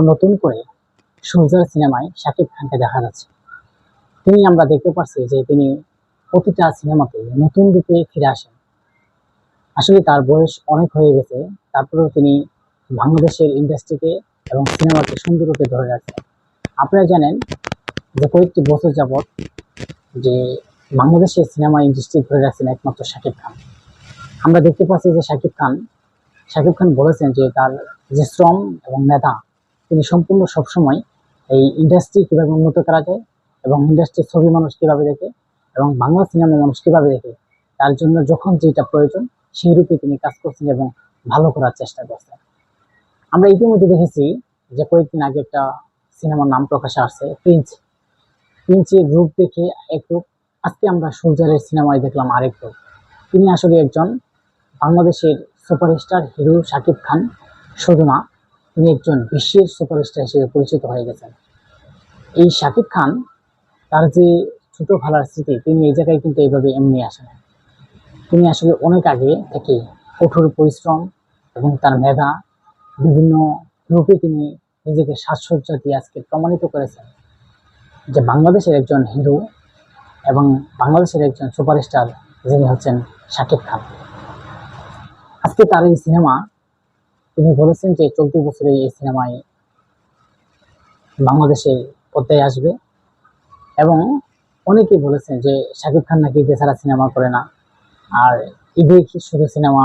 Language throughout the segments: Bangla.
নতুন করে সোলজার সিনেমায় শাকিব খানকে দেখা যাচ্ছে। আমরা দেখতে পাচ্ছি যে তিনি প্রতিটা সিনেমাতে নতুন রূপে ফিরে আসেন। আসলে তার বয়স অনেক হয়ে গেছে, তারপরেও তিনি বাংলাদেশের ইন্ডাস্ট্রিকে এবং সিনেমাকে সুন্দর রূপে ধরে রাখছেন। আপনারা জানেন যে কয়েকটি বছর যাবৎ যে বাংলাদেশের সিনেমা ইন্ডাস্ট্রি ধরে রাখছেন একমাত্র শাকিব খান। আমরা দেখতে পাচ্ছি যে শাকিব খান বলেছেন যে তার যে শ্রম এবং মেধা, তিনি সম্পূর্ণ সবসময় এই ইন্ডাস্ট্রি কিভাবে উন্নত করা যায় এবং ইন্ডাস্ট্রির ছবি মানুষ কিভাবে দেখে এবং বাংলা সিনেমা মানুষ কিভাবে দেখে, তার জন্য যখন যেটা প্রয়োজন সেই রূপে তিনি কাজ করছেন এবং ভালো করার চেষ্টা করছেন। আমরা ইতিমধ্যে দেখেছি যে কয়েকদিন আগে একটা সিনেমার নাম প্রকাশে আসছে প্রিন্সের রূপ দেখে এক রূপ, আজকে আমরা সোলজারের সিনেমায় দেখলাম আরেক রূপ। তিনি আসলে একজন বাংলাদেশের সুপারস্টার হিরো শাকিব খান শুধু না, তিনি একজন বিশ্বের সুপারস্টার হিসেবে পরিচিত হয়ে গেছেন। এই শাকিব খান তার যে ছোটবেলার স্মৃতি, তিনি এই জায়গায় কিন্তু এইভাবে এমনি আসেন। তিনি আসলে অনেক আগে থেকে কঠোর পরিশ্রম এবং তার মেধা বিভিন্ন রূপে তিনি নিজেকে সাজসজ্জা দিয়ে আজকে প্রমাণিত করেছেন যে বাংলাদেশের একজন হিরো এবং বাংলাদেশের একজন সুপারস্টার যিনি হচ্ছেন শাকিব খান। আজকে তার এই সিনেমা, তিনি বলেছেন যে চলতি বছরে এই সিনেমায় বাংলাদেশের পর্দায় আসবে এবং অনেকেই বলেছেন যে শাকিব খান নাকি ঈদে ছাড়া সিনেমা করে না, আর ঈদে শুধু সিনেমা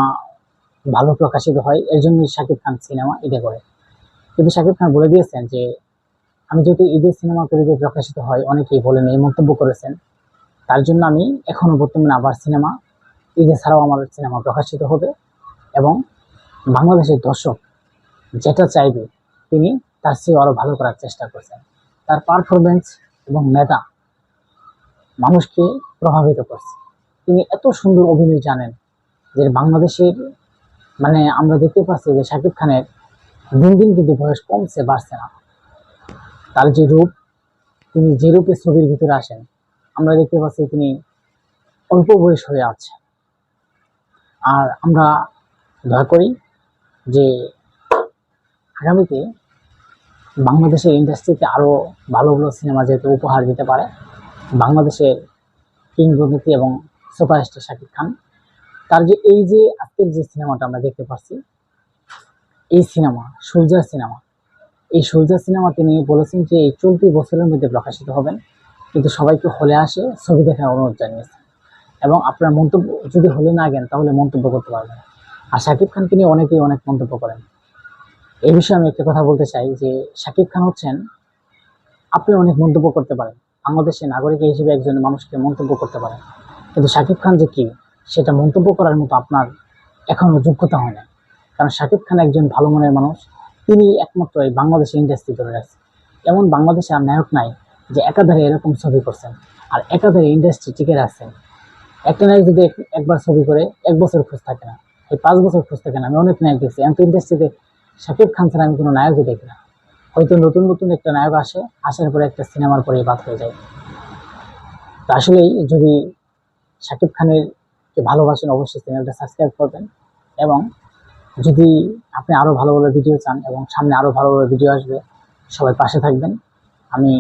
ভালো প্রকাশিত হয়, এর জন্যই শাকিব খান সিনেমা ঈদে করে। কিন্তু শাকিব খান বলে দিয়েছেন যে আমি যেহেতু ঈদের সিনেমা করে ঈদে প্রকাশিত হয়, অনেকেই বলেন, এই মন্তব্য করেছেন, তার জন্য আমি এখনো বর্তমানে আবার সিনেমা ঈদে ছাড়াও আমার সিনেমা প্রকাশিত হবে এবং বাংলাদেশের দর্শক যেটা চাইবে তিনি তার চেয়ে আরো ভালো করার চেষ্টা করছেন। তার পারফরমেন্স এবং মেধা মানুষকে প্রভাবিত করছে। তিনি এত সুন্দর অভিনয় জানেন যে বাংলাদেশের আমরা দেখতে পাচ্ছি যে শাকিব খানের দিন দিন কিন্তু বয়স কমছে, বাড়ছে না। তার যে রূপ, তিনি যে রূপে ছবির ভিতরে আসেন, আমরা দেখতে পাচ্ছি তিনি অল্প বয়স হয়ে আছে। আর আমরা দয়া করি যে আগামীতে বাংলাদেশের ইন্ডাস্ট্রিতে আরো ভালো ভালো সিনেমা যেহেতু উপহার দিতে পারে বাংলাদেশের কিংবদন্তি এবং সুপারস্টার শাকিব খান, তার যে এই যে আজকের যে সিনেমাটা আমরা দেখতে পাচ্ছি, এই সিনেমা সোলজার সিনেমা তিনি বলেছেন যে এই চলতি বছরের মধ্যে প্রকাশিত হবেন, কিন্তু সবাইকে হলে আসে ছবি দেখার অনুরোধ জানিয়েছে এবং আপনার মন্তব্য যদি হলে না গেন তাহলে মন্তব্য করতে পারবেন। আর শাকিব খানকে নিয়ে অনেকেই অনেক মন্তব্য করেন। এই বিষয়ে আমি একটা কথা বলতে চাই যে শাকিব খান হচ্ছেন, আপনি অনেক মন্তব্য করতে পারেন, বাংলাদেশের নাগরিক হিসেবে একজন মানুষকে মন্তব্য করতে পারেন, কিন্তু শাকিব খান যে কি সেটা মন্তব্য করার মতো আপনার এখনো যোগ্যতা হয় না। কারণ শাকিব খান একজন ভালো মনের মানুষ, তিনি একমাত্র এই বাংলাদেশের ইন্ডাস্ট্রি ধরে রাখছেন। এমন বাংলাদেশে আর নায়ক নাই যে একাধারে এরকম ছবি করছেন আর একাধারে ইন্ডাস্ট্রি টিকে রাখছেন। একটা নায়ক যদি একবার ছবি করে 1 বছর খোঁজ থাকে না, এই 5 বছর খোঁজ থাকে না। আমি অনেক নায়ক দেখছি, এত ইন্ডাস্ট্রিতে শাকিব খান ছাড়া আমি কোনো নায়কই দেখি না। হয়তো নতুন নতুন একটা নায়ক আসার পরে একটা সিনেমার পরে বাদ হয়ে যায়। তো আসলেই যদি শাকিব খানের কে ভালোবাসেন অবশ্যই চ্যানেলটা সাবস্ক্রাইব করবেন এবং যদি আপনি আরো ভালো ভালো ভিডিও চান এবং সামনে আরো ভালো ভালো ভিডিও আসবে, সবাই পাশে থাকবেন। আমি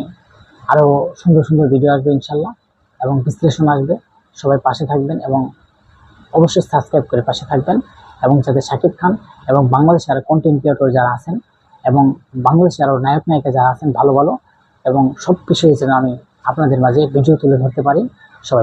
আরো সুন্দর সুন্দর ভিডিও আসবে ইনশাল্লাহ এবং বিশ্লেষণ আসবে, সবাই পাশে থাকবেন এবং অবশ্যই সাবস্ক্রাইব করে পাশে থাকবেন। এবং যাতে শাকিব খান এবং বাংলাদেশের আরো কন্টেন্ট ক্রিয়েটর যারা আছেন এবং বাংলাদেশের আরো নায়ক নায়িকা যারা আছেন ভালো ভালো, এবং সব বিষয়ে যেন আমি আপনাদের মাঝে ভিডিও তুলে ধরতে পারি। সবাই